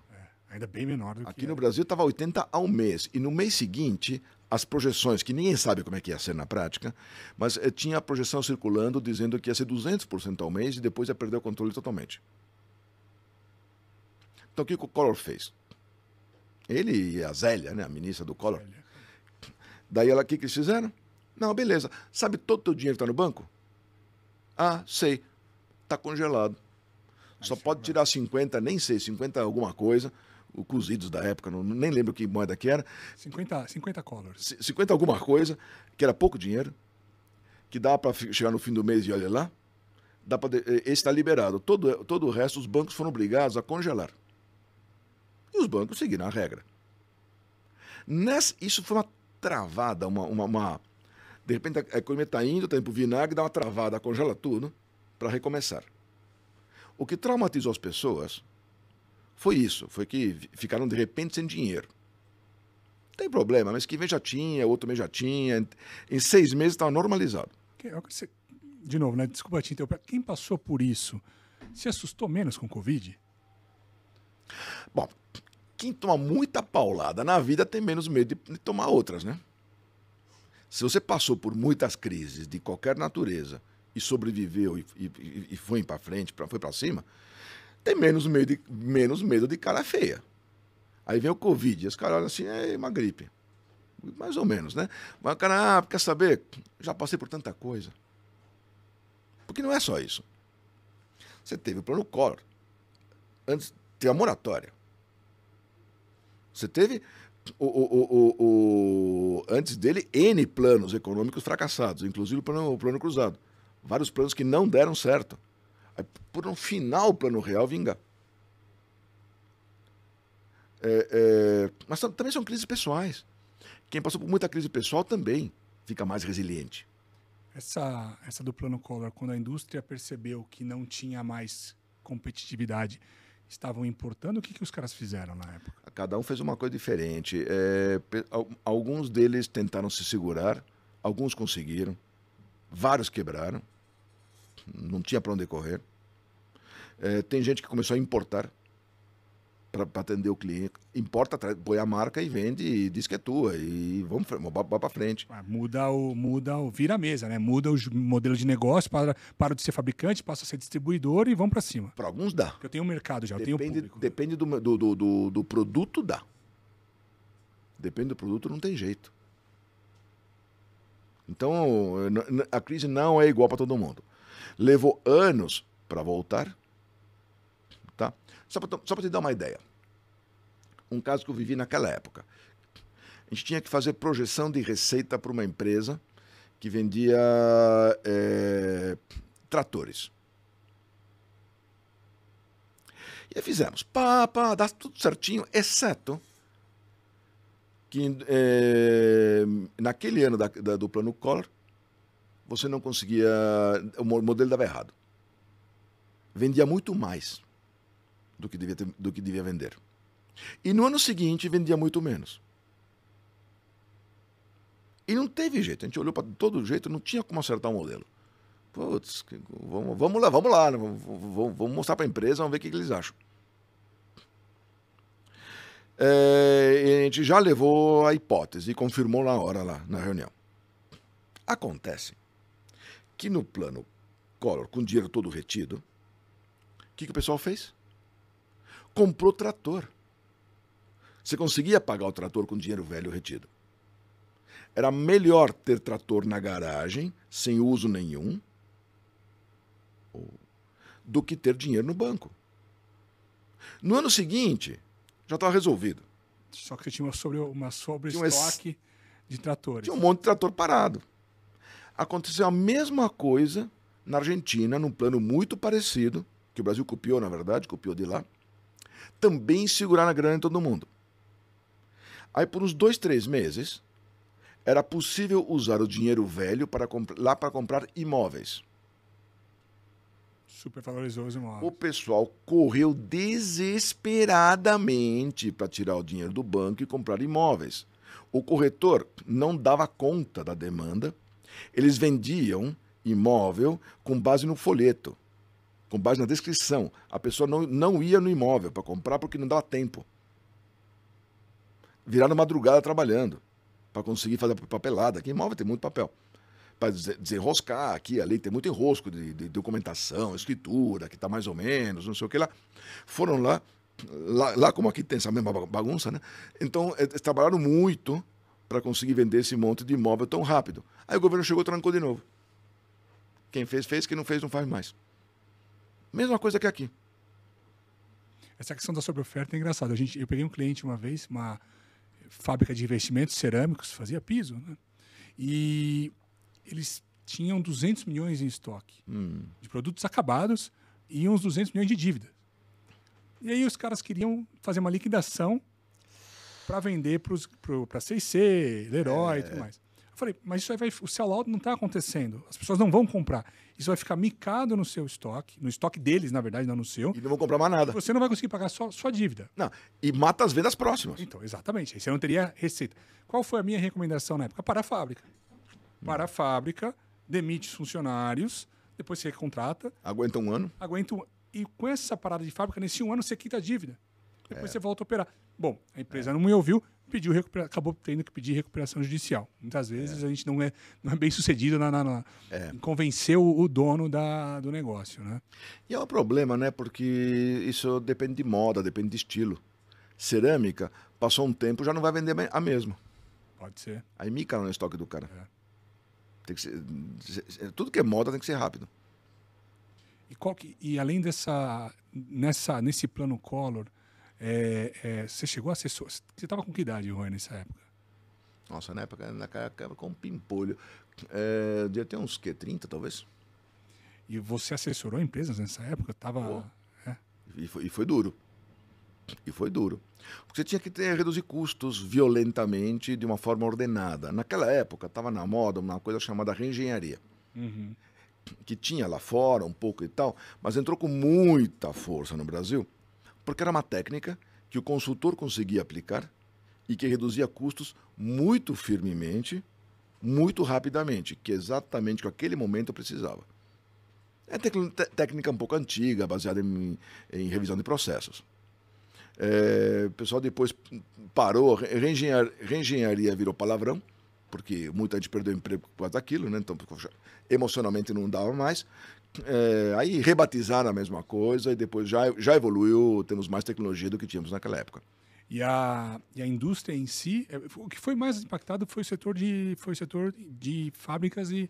Speaker 1: Ainda bem menor do que...
Speaker 2: Aqui no Brasil estava 80 ao mês. E no mês seguinte, as projeções, que ninguém sabe como é que ia ser na prática, mas tinha a projeção circulando dizendo que ia ser 200% ao mês e depois ia perder o controle totalmente. Então o que o Collor fez? Ele e a Zélia, né, a ministra do Collor. Daí o que eles fizeram? Não, beleza. Sabe todo o teu dinheiro está no banco? Ah, sei. Está congelado. Só pode tirar 50, nem sei, 50 alguma coisa, o cozidos da época, nem lembro que moeda que era.
Speaker 1: 50 Collors.
Speaker 2: 50 alguma coisa, que era pouco dinheiro, que dá para chegar no fim do mês e olha lá, esse está liberado. Todo o resto, os bancos foram obrigados a congelar. E os bancos seguiram a regra. Isso foi uma travada, de repente a economia está indo, está indo para o vinagre, dá uma travada, congela tudo para recomeçar. O que traumatizou as pessoas foi isso, foi que ficaram de repente sem dinheiro. Não tem problema, mas que vem já tinha, outro mês já tinha, em 6 meses estava normalizado.
Speaker 1: De novo, né? Desculpa te interromper, quem passou por isso se assustou menos com o Covid?
Speaker 2: Bom, quem toma muita paulada na vida tem menos medo de tomar outras, né? Se você passou por muitas crises de qualquer natureza e sobreviveu e foi para frente, foi para cima, tem menos medo de cara feia. Aí vem o Covid, e os caras olham assim, é uma gripe. Mais ou menos, né? Mas o cara, quer saber? Já passei por tanta coisa. Porque não é só isso. Você teve o plano Collor. Antes, teve a moratória. Você teve, antes dele, N planos econômicos fracassados, inclusive o plano cruzado. Vários planos que não deram certo. Aí, por um final, o plano real vingar. Mas também são crises pessoais. Quem passou por muita crise pessoal também fica mais resiliente.
Speaker 1: Essa do plano Collor, quando a indústria percebeu que não tinha mais competitividade, estavam importando, o que os caras fizeram na época?
Speaker 2: Cada um fez uma coisa diferente. Alguns deles tentaram se segurar, alguns conseguiram, vários quebraram, não tinha para onde correr. Tem gente que começou a importar para atender o cliente. Importa, põe a marca e vende e diz que é tua. E vamos para frente.
Speaker 1: Vira a mesa, né? Muda o modelo de negócio, para de ser fabricante, passa a ser distribuidor e vamos para cima.
Speaker 2: Para alguns dá.
Speaker 1: Porque eu tenho um mercado já, eu tenho público.
Speaker 2: Depende do produto, dá. Depende do produto, não tem jeito. Então, a crise não é igual para todo mundo. Levou anos para voltar. Tá? Só para te dar uma ideia. Um caso que eu vivi naquela época. A gente tinha que fazer projeção de receita para uma empresa que vendia tratores. E aí fizemos. Dá tudo certinho, exceto que naquele ano do plano Collor, você não conseguia... O modelo dava errado. Vendia muito mais do que devia vender. E no ano seguinte, vendia muito menos. E não teve jeito. A gente olhou para todo jeito, não tinha como acertar o modelo. Putz, vamos lá. Né? Vamos mostrar para a empresa, vamos ver o que eles acham. E a gente já levou a hipótese e confirmou na hora lá, na reunião. Acontece que no plano Collor, com o dinheiro todo retido, o que o pessoal fez? Comprou trator. Você conseguia pagar o trator com dinheiro velho retido. Era melhor ter trator na garagem, sem uso nenhum, do que ter dinheiro no banco. No ano seguinte, já estava resolvido.
Speaker 1: Só que tinha uma sobre-estoque de tratores.
Speaker 2: Tinha um monte de trator parado. Aconteceu a mesma coisa na Argentina, num plano muito parecido, que o Brasil copiou, na verdade, copiou de lá, também segurar a grana em todo mundo. Aí, por uns 2, 3 meses, era possível usar o dinheiro velho para comprar imóveis.
Speaker 1: Supervalorizou os imóveis.
Speaker 2: O pessoal correu desesperadamente para tirar o dinheiro do banco e comprar imóveis. O corretor não dava conta da demanda. Eles vendiam imóvel com base no folheto, com base na descrição. A pessoa não ia no imóvel para comprar porque não dava tempo. Viraram madrugada trabalhando para conseguir fazer a papelada. Aqui imóvel tem muito papel. Para desenroscar aqui, ali, tem muito enrosco de documentação, escritura, que está mais ou menos, não sei o que lá. Foram lá como aqui tem essa mesma bagunça, né? Então, eles trabalharam muito para conseguir vender esse monte de imóvel tão rápido. Aí o governo chegou e trancou de novo. Quem fez, fez. Quem não fez, não faz mais. Mesma coisa que aqui.
Speaker 1: Essa questão da sobreoferta é engraçada. Eu peguei um cliente uma vez, uma fábrica de investimentos cerâmicos, fazia piso, né? E eles tinham 200 milhões em estoque de produtos acabados e uns 200 milhões de dívida. E aí os caras queriam fazer uma liquidação para vender para C&C, Leroy e tudo mais. Eu falei, mas isso aí o sell-out não está acontecendo. As pessoas não vão comprar. Isso vai ficar micado no seu estoque, no estoque deles, na verdade, não no seu.
Speaker 2: E não vão comprar mais nada.
Speaker 1: Você não vai conseguir pagar sua dívida.
Speaker 2: Não, e mata as vendas próximas.
Speaker 1: Então, exatamente. Aí você não teria receita. Qual foi a minha recomendação na época? Para a fábrica. Para a fábrica, demite os funcionários, depois você contrata.
Speaker 2: Aguenta um ano.
Speaker 1: E com essa parada de fábrica, nesse um ano você quita a dívida. Depois você volta a operar. Bom, a empresa não me ouviu, acabou tendo que pedir recuperação judicial. Muitas vezes a gente não é bem sucedido em convencer o dono do negócio, né?
Speaker 2: E é um problema, né? Porque isso depende de moda, depende de estilo. Cerâmica, passou um tempo, já não vai vender a mesma.
Speaker 1: Pode ser.
Speaker 2: Aí mica no estoque do cara. Tem que ser, tudo que é moda tem que ser rápido.
Speaker 1: E além nesse plano Collor, você chegou a assessor? Você estava com que idade, Roy, nessa época?
Speaker 2: Nossa, naquela época com um pimpolho. Devia ter uns 30, talvez.
Speaker 1: E você assessorou empresas nessa época?
Speaker 2: E foi duro. E foi duro. Porque você tinha que reduzir custos violentamente de uma forma ordenada. Naquela época estava na moda uma coisa chamada reengenharia. Que tinha lá fora um pouco e tal, mas entrou com muita força no Brasil, porque era uma técnica que o consultor conseguia aplicar e que reduzia custos muito firmemente, muito rapidamente, que exatamente que naquele momento eu precisava. É técnica um pouco antiga, baseada em revisão de processos. O pessoal depois parou, reengenharia virou palavrão, porque muita gente perdeu o emprego por causa daquilo, né? Então emocionalmente não dava mais. Aí rebatizaram a mesma coisa e depois já evoluiu, temos mais tecnologia do que tínhamos naquela época.
Speaker 1: E a indústria em si, o que foi mais impactado foi o setor de fábricas e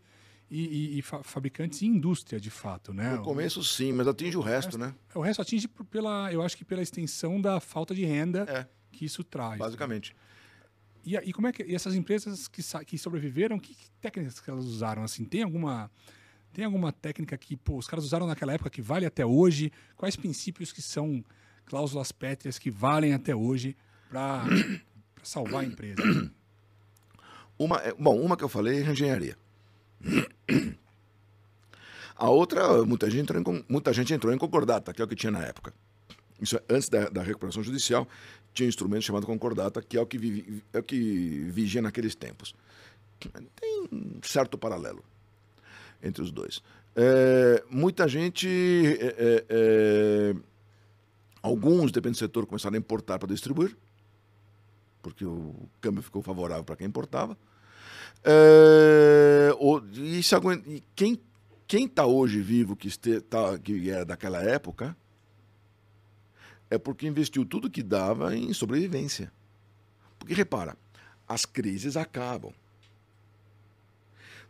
Speaker 1: fabricantes e indústria, de fato, né?
Speaker 2: No começo, sim, mas atinge o resto, né?
Speaker 1: O resto atinge eu acho que pela extensão da falta de renda que isso traz.
Speaker 2: Basicamente.
Speaker 1: Né? E como é que e essas empresas que sobreviveram, que técnicas que elas usaram? Assim, tem alguma técnica que os caras usaram naquela época que vale até hoje? Quais princípios que são cláusulas pétreas que valem até hoje para salvar a empresa?
Speaker 2: Uma que eu falei é engenharia. A outra, muita gente entrou em concordata, que é o que tinha na época. Isso antes da recuperação judicial, tinha um instrumento chamado concordata, que é o que vigia naqueles tempos. Tem um certo paralelo entre os dois. Muita gente, alguns, dependendo do setor, começaram a importar para distribuir, porque o câmbio ficou favorável para quem importava. E quem está hoje vivo, que era daquela época, é porque investiu tudo que dava em sobrevivência. Porque, repara, as crises acabam.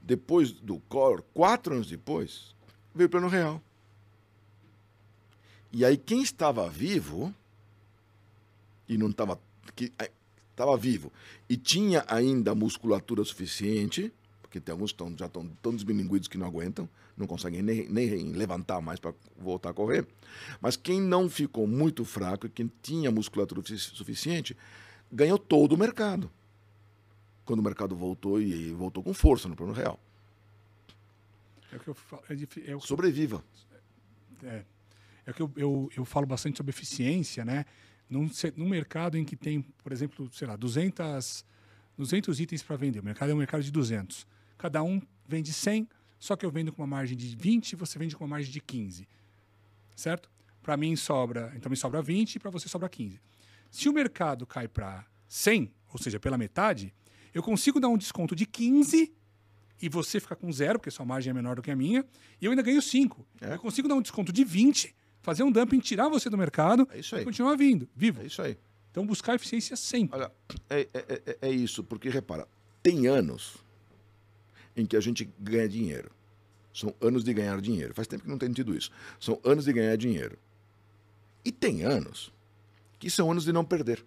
Speaker 2: Depois do Collor, 4 anos depois, veio o Plano Real. E aí quem estava vivo e não estava vivo e tinha ainda musculatura suficiente, porque tem alguns que já estão tão desmilinguidos que não aguentam, não conseguem nem levantar mais para voltar a correr, mas quem não ficou muito fraco e quem tinha musculatura suficiente, ganhou todo o mercado. Quando o mercado voltou, e voltou com força no Plano Real.
Speaker 1: É o que eu falo,
Speaker 2: sobreviva.
Speaker 1: É que eu falo bastante sobre eficiência, né? Num mercado em que tem, por exemplo, sei lá, 200 itens para vender. O mercado é um mercado de 200. Cada um vende 100, só que eu vendo com uma margem de 20 e você vende com uma margem de 15. Certo? Para mim então me sobra 20 e para você sobra 15. Se o mercado cai para 100, ou seja, pela metade, eu consigo dar um desconto de 15 e você fica com 0, porque sua margem é menor do que a minha, e eu ainda ganho 5. Eu consigo dar um desconto de 20, fazer um dumping, tirar você do mercado e continuar vivo.
Speaker 2: É isso aí.
Speaker 1: Então, buscar eficiência sempre.
Speaker 2: Olha, é isso, porque, repara, tem anos em que a gente ganha dinheiro. São anos de ganhar dinheiro. Faz tempo que não tem tido isso. São anos de ganhar dinheiro. E tem anos que são anos de não perder.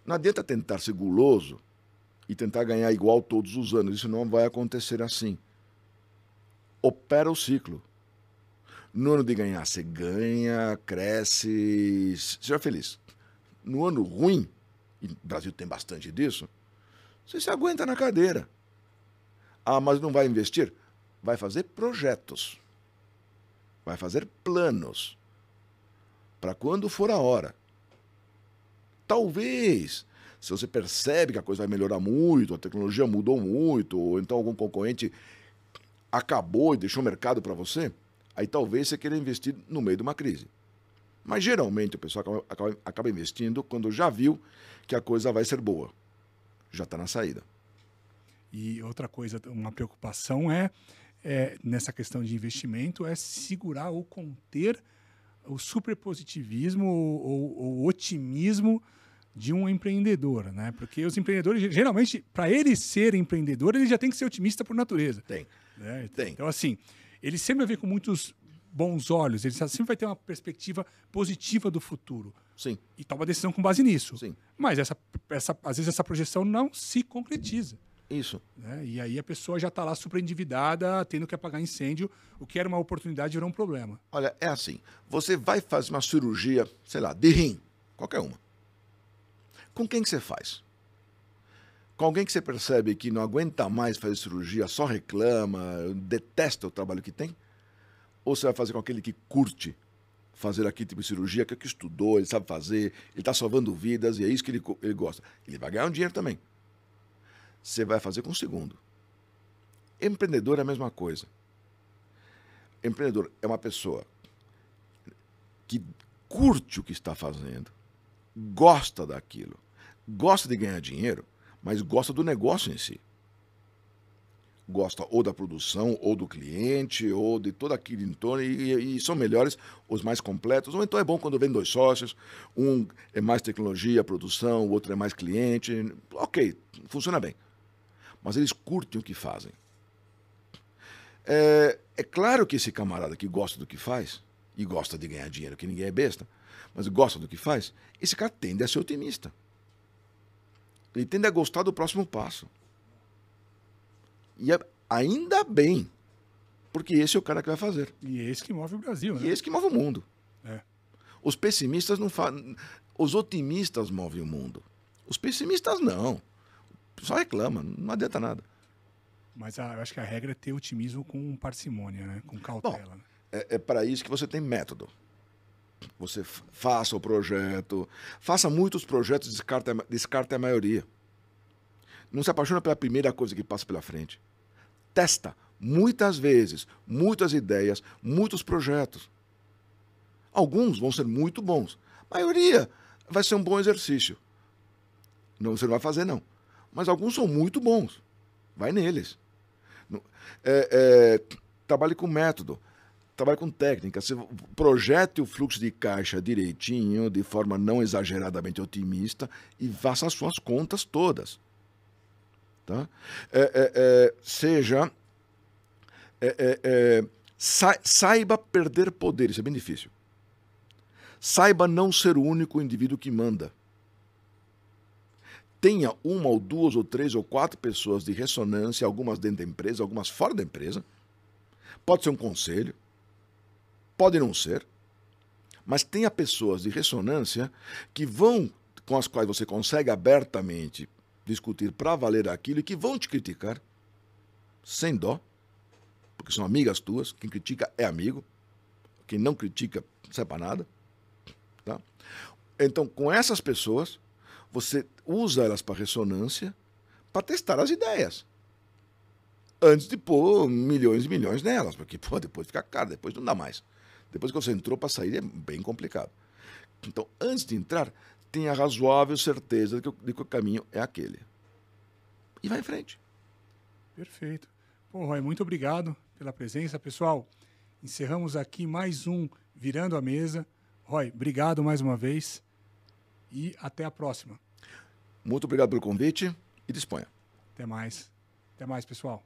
Speaker 2: Não adianta tentar ser guloso e tentar ganhar igual todos os anos. Isso não vai acontecer assim. Opera o ciclo. No ano de ganhar, você ganha, cresce, seja feliz. No ano ruim, e o Brasil tem bastante disso, você se aguenta na cadeira. Ah, mas não vai investir? Vai fazer projetos. Vai fazer planos. Para quando for a hora. Talvez, se você percebe que a coisa vai melhorar muito, a tecnologia mudou muito, ou então algum concorrente acabou e deixou o mercado para você, aí talvez você queira investir no meio de uma crise. Mas geralmente o pessoal acaba investindo quando já viu que a coisa vai ser boa. Já está na saída.
Speaker 1: E outra coisa, uma preocupação nessa questão de investimento, é segurar ou conter o superpositivismo ou o otimismo de um empreendedor, né? Porque os empreendedores, geralmente, para ele ser empreendedor, ele já tem que ser otimista por natureza.
Speaker 2: Tem.
Speaker 1: Né?
Speaker 2: Tem.
Speaker 1: Então, assim, ele sempre vai ver com muitos bons olhos, ele sempre vai ter uma perspectiva positiva do futuro.
Speaker 2: Sim.
Speaker 1: E toma uma decisão com base nisso.
Speaker 2: Sim.
Speaker 1: Mas às vezes essa projeção não se concretiza.
Speaker 2: Isso.
Speaker 1: Né? E aí a pessoa já está lá super endividada, tendo que apagar incêndio, o que era uma oportunidade virou um problema.
Speaker 2: Olha, é assim, você vai fazer uma cirurgia, sei lá, de rim, qualquer uma. Com quem que você faz? Com alguém que você percebe que não aguenta mais fazer cirurgia, só reclama, detesta o trabalho que tem? Ou você vai fazer com aquele que curte fazer aquele tipo de cirurgia, que estudou, ele sabe fazer, ele está salvando vidas e é isso que ele gosta. Ele vai ganhar um dinheiro também. Você vai fazer com o segundo. Empreendedor é a mesma coisa. Empreendedor é uma pessoa que curte o que está fazendo, gosta daquilo, gosta de ganhar dinheiro, mas gosta do negócio em si. Gosta ou da produção, ou do cliente, ou de todo aquilo em torno, e são melhores os mais completos. Ou então é bom quando vem 2 sócios, um é mais tecnologia, produção, o outro é mais cliente. Ok, funciona bem. Mas eles curtem o que fazem. É claro que esse camarada que gosta do que faz, e gosta de ganhar dinheiro, que ninguém é besta, mas gosta do que faz, esse cara tende a ser otimista. Ele tende a gostar do próximo passo. E ainda bem, porque esse é o cara que vai fazer.
Speaker 1: E é esse que move o Brasil, né?
Speaker 2: E esse que move o mundo.
Speaker 1: É.
Speaker 2: Os pessimistas não fazem. Os otimistas movem o mundo. Os pessimistas não. Só reclama, não adianta nada.
Speaker 1: Mas eu acho que a regra é ter otimismo com parcimônia, né? Com cautela.
Speaker 2: Bom,
Speaker 1: né?
Speaker 2: é para isso que você tem método. Você faça o projeto, faça muitos projetos, descarte a maioria. Não se apaixona pela primeira coisa que passa pela frente. Testa muitas vezes, muitas ideias, muitos projetos. Alguns vão ser muito bons. A maioria vai ser um bom exercício. Não, você não vai fazer, não. Mas alguns são muito bons. Vai neles. Trabalhe com método. Trabalhe com técnica. Você projete o fluxo de caixa direitinho, de forma não exageradamente otimista, e faça as suas contas todas. Tá? Saiba perder poder, isso é bem difícil. Saiba não ser o único indivíduo que manda. Tenha 1 ou 2 ou 3 ou 4 pessoas de ressonância, algumas dentro da empresa, algumas fora da empresa. Pode ser um conselho, pode não ser, mas tenha pessoas de ressonância com as quais você consegue abertamente discutir para valer aquilo e que vão te criticar sem dó, porque são amigas tuas. Quem critica é amigo, quem não critica não serve para nada. Tá? Então, com essas pessoas, você usa elas para ressonância para testar as ideias. Antes de pôr milhões e milhões nelas, porque depois fica caro, depois não dá mais. Depois que você entrou, para sair é bem complicado. Então, antes de entrar, tenha razoável certeza de que o caminho é aquele. E vai em frente.
Speaker 1: Perfeito. Pô, Roy, muito obrigado pela presença. Pessoal, encerramos aqui mais um Virando a Mesa. Roy, obrigado mais uma vez e até a próxima.
Speaker 2: Muito obrigado pelo convite e disponha.
Speaker 1: Até mais. Até mais, pessoal.